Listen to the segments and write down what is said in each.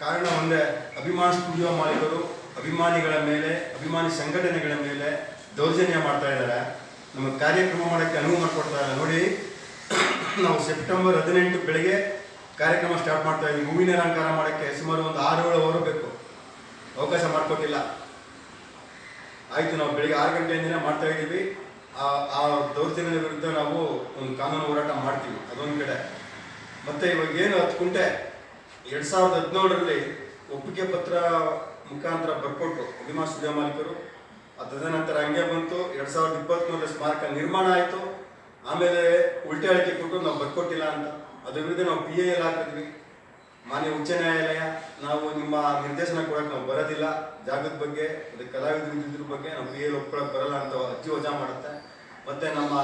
ಕಾರಣ ಒಂದೇ, ಅಭಿಮಾನಿ ಸ್ಟುಡಿಯೋ ಮಾಲೀಕರು ಅಭಿಮಾನಿಗಳ ಮೇಲೆ, ಅಭಿಮಾನಿ ಸಂಘಟನೆಗಳ ಮೇಲೆ ದೌರ್ಜನ್ಯ ಮಾಡ್ತಾ ಇದ್ದಾರೆ. ನಮಗೆ ಕಾರ್ಯಕ್ರಮ ಮಾಡೋಕ್ಕೆ ಅನುವು ಮಾಡಿಕೊಡ್ತಾ ಇಲ್ಲ. ನೋಡಿ, ನಾವು ಸೆಪ್ಟೆಂಬರ್ 18 ಬೆಳಗ್ಗೆ ಕಾರ್ಯಕ್ರಮ ಸ್ಟಾರ್ಟ್ ಮಾಡ್ತಾ ಇದ್ದೀವಿ. ಹೂವಿನ ಅಲಂಕಾರ ಮಾಡೋಕ್ಕೆ ಸುಮಾರು ಒಂದು 6-7 ಅವರ್ ಬೇಕು, ಅವಕಾಶ ಮಾಡಿಕೊಟ್ಟಿಲ್ಲ. ಆಯಿತು, ನಾವು ಬೆಳಿಗ್ಗೆ 6 ಗಂಟೆಯಿಂದನೇ ಮಾಡ್ತಾ ಇದ್ದೀವಿ. ಆ ದೌರ್ಜನ್ಯದ ವಿರುದ್ಧ ನಾವು ಒಂದು ಕಾನೂನು ಹೋರಾಟ ಮಾಡ್ತೀವಿ, ಅದೊಂದು ಕಡೆ. ಮತ್ತು ಇವಾಗ ಏನು 10 ಕುಂಟೆ 2017ರಲ್ಲಿ ಒಪ್ಪಿಗೆ ಪತ್ರ ಮುಖಾಂತರ ಬರ್ಕೊಟ್ರು ಅಭಿಮಾನಿ ಸ್ಟುಡಿಯೋ ಮಾಲೀಕರು. ತದನಂತರ ಹಂಗೆ ಬಂತು 2023 ಸ್ಮಾರಕ ನಿರ್ಮಾಣ ಆಯಿತು. ಆಮೇಲೆ ಉಲ್ಟೆ ಹೇಳಿಕೆ ಕೊಟ್ಟು ನಾವು ಬರ್ಕೊಟ್ಟಿಲ್ಲ ಅಂತ. ಅದ್ರ ವಿರುದ್ಧ ನಾವು PIL ಹಾಕಿದ್ವಿ. ಮಾನ್ಯ ಉಚ್ಚ ನ್ಯಾಯಾಲಯ, ನಾವು ನಿಮ್ಮ ನಿರ್ದೇಶನ ಕೊಡೋಕೆ ನಾವು ಬರೋದಿಲ್ಲ, ಜಾಗದ ಬಗ್ಗೆ, ಅದಕ್ಕೆ ಕಲಾವಿದರು ಇದ್ರ ಬಗ್ಗೆ ನಾವು PIL ಒಪ್ಕೊಳ್ಳೋಕೆ ಬರಲ್ಲ ಅಂತ ಅರ್ಜಿ ವಜಾ ಮಾಡುತ್ತೆ. ಮತ್ತು ನಮ್ಮ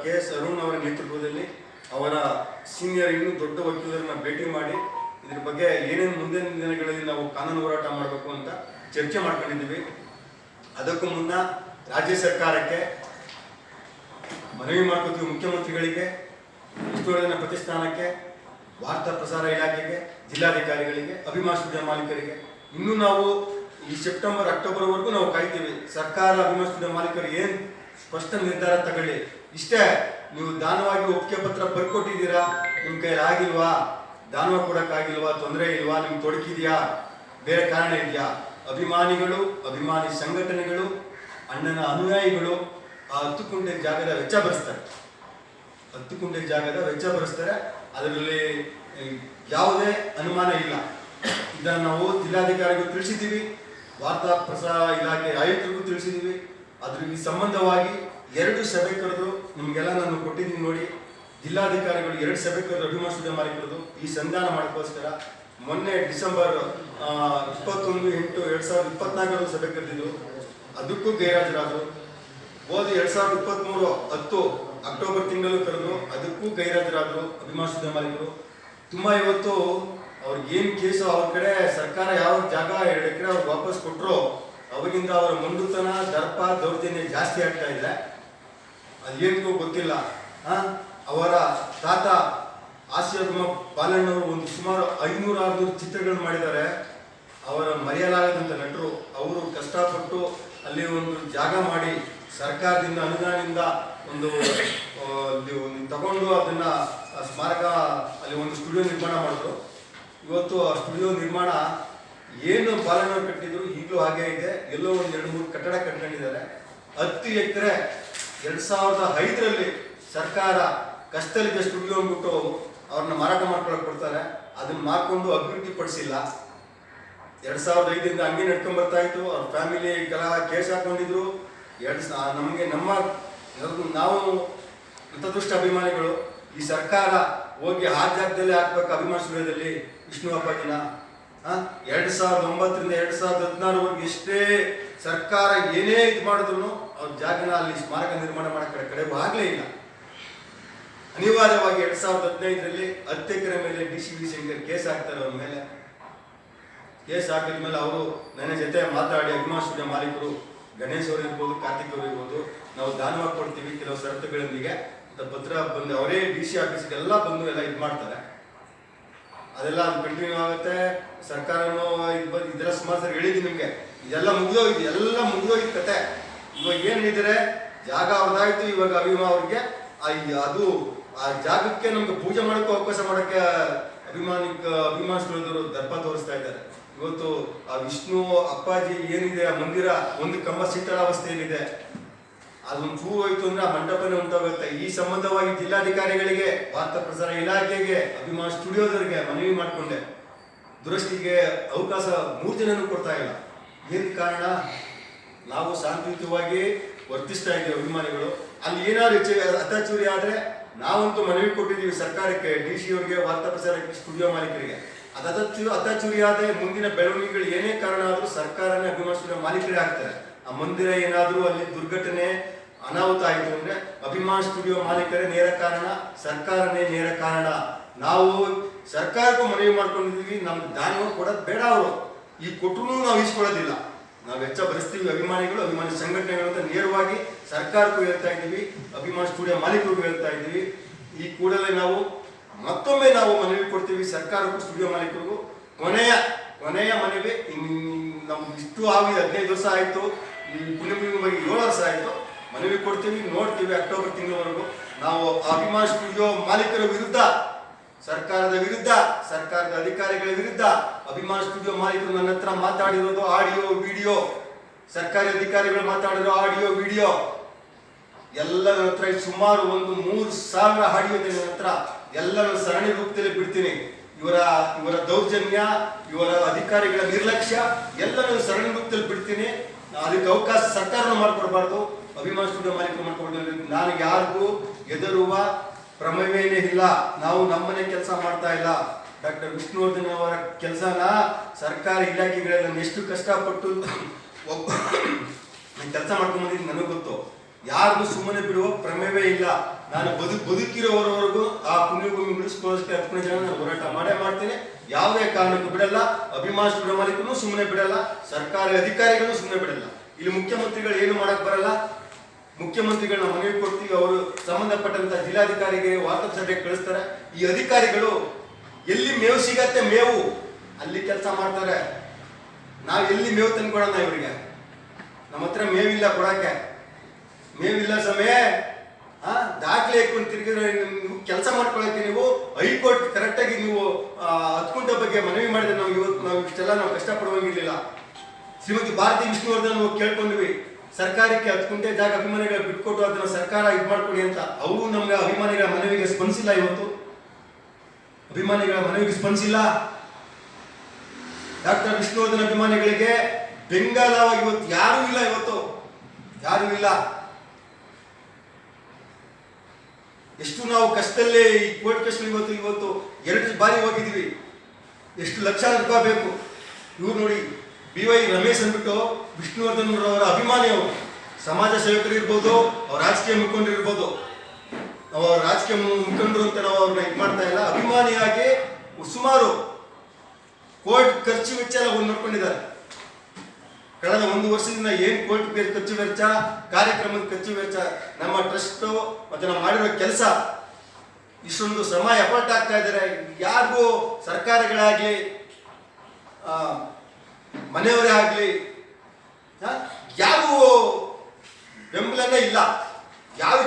KS ಅರುಣ್ ಅವರ ನೇತೃತ್ವದಲ್ಲಿ ಅವರ ಸೀನಿಯರ್ ಇನ್ನೂ ದೊಡ್ಡ ವಕೀಲರನ್ನ ಭೇಟಿ ಮಾಡಿ ಇದ್ರ ಬಗ್ಗೆ ಏನೇನು ಮುಂದಿನ ದಿನಗಳಲ್ಲಿ ನಾವು ಕಾನೂನು ಹೋರಾಟ ಮಾಡಬೇಕು ಅಂತ ಚರ್ಚೆ ಮಾಡ್ಕೊಂಡಿದ್ದೀವಿ. ಅದಕ್ಕೂ ಮುನ್ನ ರಾಜ್ಯ ಸರ್ಕಾರಕ್ಕೆ ಮನವಿ ಮಾಡ್ಕೊತೀವಿ, ಮುಖ್ಯಮಂತ್ರಿಗಳಿಗೆ, ವಿಷ್ಣುವರ್ಧನ ಪ್ರತಿಷ್ಠಾನಕ್ಕೆ, ವಾರ್ತಾ ಪ್ರಸಾರ ಇಲಾಖೆಗೆ, ಜಿಲ್ಲಾಧಿಕಾರಿಗಳಿಗೆ, ಅಭಿಮಾನಿ ಸ್ಟುಡಿಯೋ ಮಾಲೀಕರಿಗೆ. ಇನ್ನೂ ನಾವು ಈ ಸೆಪ್ಟೆಂಬರ್ ಅಕ್ಟೋಬರ್ವರೆಗೂ ನಾವು ಕಾಯ್ತೀವಿ. ಸರ್ಕಾರ ಅಭಿಮಾನಿ ಸ್ಟುಡಿಯೋ ಮಾಲೀಕರು ಏನು ಸ್ಪಷ್ಟ ನಿರ್ಧಾರ ತಗೊಳ್ಳಿ. ಇಷ್ಟೇ, ನೀವು ದಾನವಾಗಿ ಒಪ್ಪಿಗೆ ಪತ್ರ ಬರ್ಕೊಟ್ಟಿದ್ದೀರಾ, ನಿಮ್ಮ ಕೈಯಲ್ಲಿ ಆಗಿಲ್ವಾ, ದಾನ ಕೊಡೋಕ್ಕಾಗಿಲ್ವಾ, ತೊಂದರೆ ಇಲ್ವಾ, ನಿಮ್ಗೆ ತೊಡಕಿದೆಯಾ, ಬೇರೆ ಕಾರಣ ಇದೆಯಾ? ಅಭಿಮಾನಿಗಳು, ಅಭಿಮಾನಿ ಸಂಘಟನೆಗಳು, ಅಣ್ಣನ ಅನುಯಾಯಿಗಳು ಆ 10 ಕುಂಟೆ ಜಾಗದ ವೆಚ್ಚ ಭರಿಸ್ತಾರೆ. 10 ಕುಂಟೆ ಜಾಗದ ವೆಚ್ಚ ಭರಿಸ್ತಾರೆ. ಅದರಲ್ಲಿ ಯಾವುದೇ ಅನುಮಾನ ಇಲ್ಲ. ಇದನ್ನು ನಾವು ಜಿಲ್ಲಾಧಿಕಾರಿಗೂ ತಿಳಿಸಿದ್ದೀವಿ, ವಾರ್ತಾ ಪ್ರಸಾರ ಇಲಾಖೆ ಆಯುಕ್ತರಿಗೂ ತಿಳಿಸಿದ್ದೀವಿ. ಅದ್ರ ಈ ಸಂಬಂಧವಾಗಿ 2 ಸಭೆ ಕರೆದು ನಿಮಗೆಲ್ಲ ನಾನು ಕೊಟ್ಟಿದ್ದೀನಿ ನೋಡಿ. ಜಿಲ್ಲಾಧಿಕಾರಿಗಳು 2 ಸಭೆ ಕರೆದು ಅಭಿಮಾನಿ ಸ್ಟುಡಿಯೋ ಮಾಲೀಕರದು ಈ ಸಂಧಾನ ಮಾಡೋಕ್ಕೋಸ್ಕರ ಮೊನ್ನೆ ಡಿಸೆಂಬರ್ 21/8/2024 ಸಭೆ ಕರೆದಿದ್ರು, ಅದಕ್ಕೂ ಗೈರಾಜರಾದರು. ಹೋದ 2023 ಅಕ್ಟೋಬರ್ ತಿಂಗಳು ಕರೆದು ಅದಕ್ಕೂ ಗೈರಾಜರಾದರು ಅಭಿಮಾನಿ ಸ್ಟುಡಿಯೋ ಮಾಲೀಕರು. ತುಂಬ ಇವತ್ತು ಅವ್ರಿಗೆ ಏನು ಕೇಸು, ಅವ್ರ ಕಡೆ ಸರ್ಕಾರ ಯಾವ ಜಾಗ 2 ಎಕರೆ ಅವ್ರಿಗೆ ವಾಪಸ್ ಕೊಟ್ಟರು, ಅವಾಗಿಂದ ಅವರ ಮಂಡುತನ, ದರ್ಪ, ದೌರ್ಜನ್ಯ ಜಾಸ್ತಿ ಆಗ್ತಾ ಇದೆ. ಅದೇನಿಗೂ ಗೊತ್ತಿಲ್ಲ. ಅವರ ತಾತ ಹಾಸ್ಯಗುಮ ಬಾಲಣ್ಣವರು ಒಂದು ಸುಮಾರು 500-600 ಚಿತ್ರಗಳು ಮಾಡಿದ್ದಾರೆ. ಅವರ ಮರೆಯಲಾಗದಂಥ ನಟರು. ಅವರು ಕಷ್ಟಪಟ್ಟು ಅಲ್ಲಿ ಒಂದು ಜಾಗ ಮಾಡಿ ಸರ್ಕಾರದಿಂದ ಅನುದಾನದಿಂದ ಒಂದು ತಗೊಂಡು ಅದನ್ನ ಸ್ಮಾರಕ ಅಲ್ಲಿ ಒಂದು ಸ್ಟುಡಿಯೋ ನಿರ್ಮಾಣ ಮಾಡಿದ್ರು. ಇವತ್ತು ಆ ಸ್ಟುಡಿಯೋ ನಿರ್ಮಾಣ ಏನು ಬಾಲಣ್ಣವರು ಕಟ್ಟಿದ್ರು ಈಗಲೂ ಹಾಗೆ ಇದೆ. ಎಲ್ಲೋ ಒಂದು 2-3 ಕಟ್ಟಡ ಕಟ್ಕೊಂಡಿದ್ದಾರೆ. 10 ಎಕರೆ 2005ರಲ್ಲಿ ಸರ್ಕಾರ ಕಷ್ಟದಲ್ಲಿದ್ದ ಸ್ಟುಡಿಯೋ ಅಂದ್ಬಿಟ್ಟು ಅವ್ರನ್ನ ಮಾರಾಟ ಮಾಡ್ಕೊಳಕ್ಕೆ ಕೊಡ್ತಾರೆ. ಅದನ್ನ ಮಾರ್ಕೊಂಡು ಅಭಿವೃದ್ಧಿ ಪಡಿಸಿಲ್ಲ. 2005ರಿಂದ ಹಂಗೆ ನಡ್ಕೊಂಡ್ ಬರ್ತಾ ಇತ್ತು. ಅವ್ರ ಫ್ಯಾಮಿಲಿ ಕೇಸ್ ಹಾಕೊಂಡಿದ್ರು. ನಮಗೆ ನಾವು ಹಿತದೃಷ್ಟ ಅಭಿಮಾನಿಗಳು. ಈ ಸರ್ಕಾರ ಹೋಗಿ ಆ ಜಾಗದಲ್ಲಿ ಹಾಕ್ಬೇಕು ಅಭಿಮಾನಿ ಸ್ಟುಡಿಯೋದಲ್ಲಿ ವಿಷ್ಣು ಅಪ್ಪಾಜಿನ. 2009ರಿಂದ 2016ವರೆಗೆ ಎಷ್ಟೇ ಸರ್ಕಾರ ಏನೇ ಇದು ಮಾಡಿದ್ರು ಅವ್ರ ಜಾಗನ ಅಲ್ಲಿ ಸ್ಮಾರಕ ನಿರ್ಮಾಣ ಮಾಡಕ್ಕೆ ಕಡೆಗೂ ಆಗಲೇ ಇಲ್ಲ. ಅನಿವಾರ್ಯವಾಗಿ 2015ರಲ್ಲಿ 10 ಎಕರೆ ಮೇಲೆ DCV ಶಂಕರ್ ಕೇಸ್ ಹಾಕ್ತಾರೆ. ಅವ್ರ ಮೇಲೆ ಕೇಸ್ ಹಾಕಿದ್ಮೇಲೆ ಅವರು ನನ್ನ ಜೊತೆ ಮಾತಾಡಿ ಅಭಿಮಾನಿ ಸ್ಟುಡಿಯೋ ಮಾಲೀಕರು, ಗಣೇಶ್ ಅವರು ಇರ್ಬೋದು, ಕಾರ್ತಿಕ್ ಅವರು ಇರ್ಬೋದು, ನಾವು ದಾನವಾಗಿ ಕೊಡ್ತೀವಿ ಕೆಲವು ಷರತ್ತುಗಳೊಂದಿಗೆ ಅಂತ ಪತ್ರ ಬಂದು ಅವರೇ DC ಆಫೀಸ್ಗೆ ಎಲ್ಲ ಬಂದು ಎಲ್ಲ ಇದು ಮಾಡ್ತಾರೆ. ಅದೆಲ್ಲ ಅದು ಕಂಟಿನ್ಯೂ ಆಗುತ್ತೆ. ಸರ್ಕಾರನೂ ಇದೆಲ್ಲ ಸುಮಾರು ಸರಿ ಹೇಳಿದ್ದೀನಿ ನಿಮಗೆ. ಇದೆಲ್ಲ ಮುಗಿದೋಗಿದೆ, ಎಲ್ಲ ಮುಗಿದೋಗಿದ್ದ ಕತೆ. ಇವಾಗ ಏನು ಹೇಳಿದರೆ ಜಾಗ ಅವ್ರದ್ದಾಯ್ತು. ಇವಾಗ ಅವ್ರಿಗೆ ಅದು ಆ ಜಾಗಕ್ಕೆ ನಮ್ಗೆ ಪೂಜೆ ಮಾಡೋಕ್ಕೂ ಅವಕಾಶ ಮಾಡೋಕ್ಕೆ ಅಭಿಮಾನಿ ಸ್ಟುಡಿಯೋದವರು ದರ್ಪ ತೋರಿಸ್ತಾ ಇದ್ದಾರೆ. ಇವತ್ತು ಆ ವಿಷ್ಣು ಅಪ್ಪಾಜಿ ಏನಿದೆ ಆ ಮಂದಿರ ಒಂದು ಕಂಬ ಶಿಥಿಲಾವಸ್ಥೆಯಲ್ಲಿದೆ. ಅದೊಂದು ಚೂರು ಹೋಯ್ತು ಅಂದ್ರೆ ಆ ಮಂಟಪನೇ ಉಂಟಾಗುತ್ತೆ. ಈ ಸಂಬಂಧವಾಗಿ ಜಿಲ್ಲಾಧಿಕಾರಿಗಳಿಗೆ, ವಾರ್ತಾ ಪ್ರಸಾರ ಇಲಾಖೆಗೆ, ಅಭಿಮಾನಿ ಸ್ಟುಡಿಯೋದವರಿಗೆ ಮನವಿ ಮಾಡಿಕೊಂಡೆ. ದುರಸ್ತಿಗೆ ಅವಕಾಶ 3 ಜನನೂ ಕೊಡ್ತಾ ಇಲ್ಲ. ಏನು ಕಾರಣ? ನಾವು ಶಾಂತಿಯುತವಾಗಿ ವರ್ತಿಸ್ತಾ ಇದ್ದೀವಿ ಅಭಿಮಾನಿಗಳು. ಅಲ್ಲಿ ಏನಾದ್ರು ಅತ್ಯಾಚುರಿ ಆದರೆ ನಾವಂತೂ ಮನವಿ ಕೊಟ್ಟಿದ್ದೀವಿ ಸರ್ಕಾರಕ್ಕೆ, DC ಅವರಿಗೆ, ವಾರ್ತಾ ಪ್ರಸಾರ ಸ್ಟುಡಿಯೋ ಮಾಲೀಕರಿಗೆ. ಅತ್ಯಾಚುರಿ ಆದರೆ ಮುಂದಿನ ಬೆಳವಣಿಗೆಗಳು ಏನೇ ಕಾರಣ ಆದರೂ ಸರ್ಕಾರನೇ ಅಭಿಮಾನಿ ಸ್ಟುಡಿಯೋ ಮಾಲೀಕರೇ ಆಗ್ತಾರೆ. ಆ ಮಂದಿರ ಏನಾದರೂ ಅಲ್ಲಿ ದುರ್ಘಟನೆ ಅನಾಹುತ ಆಯಿತು ಅಂದರೆ ಅಭಿಮಾನಿ ಸ್ಟುಡಿಯೋ ಮಾಲೀಕರೇ ನೇರ ಕಾರಣ, ಸರ್ಕಾರನೇ ನೇರ ಕಾರಣ. ನಾವು ಸರ್ಕಾರಕ್ಕೂ ಮನವಿ ಮಾಡ್ಕೊಂಡಿದ್ದೀವಿ, ನಮ್ಗೆ ದಾನವನ್ನು ಕೊಡೋದು ಬೇಡ. ಅವರು ಈ ಕೊಟ್ಟರು ನಾವು ಇಸ್ಕೊಳ್ಳೋದಿಲ್ಲ. ನಾವು ವೆಚ್ಚ ಭರಿಸ್ತೀವಿ ಅಭಿಮಾನಿಗಳು, ಅಭಿಮಾನಿ ಸಂಘಟನೆಗಳು ಅಂತ ನೇರವಾಗಿ ಸರ್ಕಾರಕ್ಕೂ ಹೇಳ್ತಾ ಇದ್ದೀವಿ, ಅಭಿಮಾನಿ ಸ್ಟುಡಿಯೋ ಮಾಲೀಕರಿಗೂ ಹೇಳ್ತಾ ಇದ್ದೀವಿ. ಈ ಕೂಡಲೇ ನಾವು ಮತ್ತೊಮ್ಮೆ ನಾವು ಮನವಿ ಕೊಡ್ತೀವಿ ಸರ್ಕಾರಕ್ಕೂ ಸ್ಟುಡಿಯೋ ಮಾಲೀಕರಿಗೂ. ಕೊನೆಯ ಕೊನೆಯ ಮನವಿ, ನಮ್ಗೆ ಇಷ್ಟು ಆಗಿದೆ, 15 ವರ್ಷ ಆಯಿತು, ಈ ಪುಣ್ಯಭೂಮಿ ಬಗ್ಗೆ 7 ವರ್ಷ ಆಯಿತು. ಮನವಿ ಕೊಡ್ತೀವಿ, ನೋಡ್ತೀವಿ. ಅಕ್ಟೋಬರ್ ತಿಂಗಳವರೆಗೂ ನಾವು ಅಭಿಮಾನ್ ಸ್ಟುಡಿಯೋ ಮಾಲೀಕರ ವಿರುದ್ಧ, ಸರ್ಕಾರದ ವಿರುದ್ಧ, ಸರ್ಕಾರದ ಅಧಿಕಾರಿಗಳ ವಿರುದ್ಧ, ಅಭಿಮಾನ್ ಸ್ಟುಡಿಯೋ ಮಾಲೀಕರು ನನ್ನ ಹತ್ರ ಮಾತಾಡಿರೋದು ಆಡಿಯೋ ವಿಡಿಯೋ, ಸರ್ಕಾರಿ ಅಧಿಕಾರಿಗಳು ಮಾತಾಡಿರೋ ಆಡಿಯೋ ವಿಡಿಯೋ ಎಲ್ಲರ ಹತ್ರ ಸುಮಾರು 3,000 ಆಡಿಯೋ ಇದೆ ನನ್ನ ಹತ್ರ. ಎಲ್ಲರೂ ಸರಣಿ ರೂಪದಲ್ಲಿ ಬಿಡ್ತೀನಿ. ಇವರ ದೌರ್ಜನ್ಯ, ಇವರ ಅಧಿಕಾರಿಗಳ ನಿರ್ಲಕ್ಷ್ಯ ಎಲ್ಲರೂ ಸರಣಿ ರೂಪದಲ್ಲಿ ಬಿಡ್ತೀನಿ. ಅದಕ್ಕೆ ಅವಕಾಶ ಸರ್ಕಾರನೂ ಮಾಡಿಕೊಡ್ಬಾರ್ದು, ಅಭಿಮಾನ್ ಸ್ಟುಡಿಯೋ ಮಾಲೀಕರು ಮಾಡ್ಕೊಡ್ಬೇಕು. ನಾನು ಯಾರಿಗೂ ಹೆದರುವ ಪ್ರಮೇಯನೇ ಇಲ್ಲ. ನಾವು ನಮ್ಮನೆ ಕೆಲಸ ಮಾಡ್ತಾ ಇಲ್ಲ. ಡಾಕ್ಟರ್ ವಿಷ್ಣುವರ್ಧನ್ ಅವರ ಕೆಲಸನ ಸರ್ಕಾರಿ ಇಲಾಖೆಗಳೆಲ್ಲ ಎಷ್ಟು ಕಷ್ಟಪಟ್ಟು ಕೆಲಸ ಮಾಡ್ಕೊಂಡು ಬಂದಿದ್ದು ನನಗೆ ಗೊತ್ತು. ಯಾರಿಗೂ ಸುಮ್ಮನೆ ಬಿಡುವ ಪ್ರಮೇಯವೇ ಇಲ್ಲ. ನಾನು ಬದುಕಿರೋವರೆಗೂ ಆ ಪುಣ್ಯಭೂಮಿ ಉಳಿಸ್ಕೊಳ್ಳೋದಕ್ಕೆ 10 ಜನ ನಾನು ಹೋರಾಟ ಮಾಡೇ ಮಾಡ್ತೀನಿ. ಯಾವುದೇ ಕಾರಣಕ್ಕೂ ಬಿಡಲ್ಲ. ಅಭಿಮಾನ್ ಸ್ಟುಡಿಯೋ ಮಾಲೀಕರು ಸುಮ್ಮನೆ ಬಿಡಲ್ಲ, ಸರ್ಕಾರಿ ಅಧಿಕಾರಿಗಳು ಸುಮ್ಮನೆ ಬಿಡಲ್ಲ. ಇಲ್ಲಿ ಮುಖ್ಯಮಂತ್ರಿಗಳು ಏನು ಮಾಡಕ್ ಬರಲ್ಲ. ಮುಖ್ಯಮಂತ್ರಿಗಳನ್ನ ಮನವಿ ಕೊಡ್ತೀವಿ, ಅವರು ಸಂಬಂಧಪಟ್ಟಂತ ಜಿಲ್ಲಾಧಿಕಾರಿಗೆ ವಾಟ್ಸಪ್ ಸಭೆಗೆ ಕಳಿಸ್ತಾರೆ. ಈ ಅಧಿಕಾರಿಗಳು ಎಲ್ಲಿ ಮೇವು ಸಿಗತ್ತೆ ಮೇವು ಅಲ್ಲಿ ಕೆಲಸ ಮಾಡ್ತಾರೆ. ನಾವು ಎಲ್ಲಿ ಮೇವು ತಂದ್ಕೊಡೋಣ ಇವರಿಗೆ? ನಮ್ಮ ಹತ್ರ ಮೇವಿಲ್ಲ ಕೊಡಕ್ಕೆ, ಮೇವಿಲ್ಲ ಸಮಯ. ದಾಖಲೆ ಹಾಕೊಂಡು ತಿರುಗಿದ್ರೆ ನೀವು ಕೆಲಸ ಮಾಡ್ಕೊಳ್ಳೋಕೆ ನೀವು ಹೈಕೋರ್ಟ್ ಕರೆಕ್ಟಾಗಿ ನೀವು 10 ಗುಂಟೆ ಬಗ್ಗೆ ಮನವಿ ಮಾಡಿದ್ರೆ ನಾವು ಇಷ್ಟೆಲ್ಲ ನಾವು ಕಷ್ಟಪಡುವಂಗಿರ್ಲಿಲ್ಲ. ಶ್ರೀಮತಿ ಭಾರತಿ ವಿಷ್ಣುವರ್ಧನ್ ಕೇಳ್ಕೊಂಡ್ವಿ, ಸರ್ಕಾರಕ್ಕೆ 10 ಗುಂಟೆ ಜಾಗ ಅಭಿಮಾನಿಗಳು ಬಿಟ್ಕೊಟ್ಟು ಅದನ್ನ ಸರ್ಕಾರ ಇದು ಮಾಡ್ಕೊಡಿ ಅಂತ. ಅವರು ನಮ್ಗೆ ಅಭಿಮಾನಿಗಳ ಮನವಿಗೆ ಸ್ಪಂದಿಸಿಲ್ಲ. ಇವತ್ತು ಅಭಿಮಾನಿಗಳ ಮನವಿಗೆ ಸ್ಪಂದಿಸಿಲ್ಲ. ಡಾಕ್ಟರ್ ವಿಷ್ಣುವರ್ಧನ್ ಅಭಿಮಾನಿಗಳಿಗೆ ಬೆಂಗಾಲವಾಗಿ ಇವತ್ತು ಯಾರೂ ಇಲ್ಲ. ಇವತ್ತು ಯಾರೂ ಇಲ್ಲ. ಎಷ್ಟು ನಾವು ಕಷ್ಟದಲ್ಲೇ ಈ ಕೋರ್ಟ್ ಕೇಸ್ ಇವತ್ತು 2 ಬಾರಿ ಹೋಗಿದ್ದೀವಿ. ಎಷ್ಟು ಲಕ್ಷಾಂತರ ರೂಪಾಯಿ ಬೇಕು. ಇವ್ರು ನೋಡಿ, BY ರಮೇಶ್ ಅಂದ್ಬಿಟ್ಟು ವಿಷ್ಣುವರ್ಧನ್ ಅವರ ಅಭಿಮಾನಿ. ಅವರು ಸಮಾಜ ಸೇವಕರು ಇರ್ಬೋದು, ಅವ್ರ ರಾಜಕೀಯ ಮುಖಂಡರು ಇರ್ಬೋದು. ನಾವು ರಾಜಕೀಯ ಮುಖಂಡರು ಅಂತ ನಾವು ಅವ್ರನ್ನ ಇದು ಮಾಡ್ತಾ ಇಲ್ಲ. ಅಭಿಮಾನಿಯಾಗಿ ಸುಮಾರು ಕೋರ್ಟ್ ಖರ್ಚು ವೆಚ್ಚ ಎಲ್ಲ ನೋಡ್ಕೊಂಡಿದ್ದಾರೆ. ಕಳೆದ 1 ವರ್ಷದಿಂದ ಏನು ಕೋರ್ಟ್ ಖರ್ಚು ವೆಚ್ಚ, ಕಾರ್ಯಕ್ರಮದ ಖರ್ಚು ವೆಚ್ಚ, ನಮ್ಮ ಟ್ರಸ್ಟ್ ಮತ್ತೆ ನಾವು ಮಾಡಿರೋ ಕೆಲಸ, ಇಷ್ಟೊಂದು ಶ್ರಮ ಎಫರ್ಟ್ ಆಗ್ತಾ ಇದ್ದಾರೆ. ಯಾರಿಗೂ ಸರ್ಕಾರಗಳಾಗ್ಲಿ ಮನೆಯವರೇ ಆಗ್ಲಿ ಯಾರಿಗೂ ಬೆಂಬಲನೇ ಇಲ್ಲ. ಯಾವ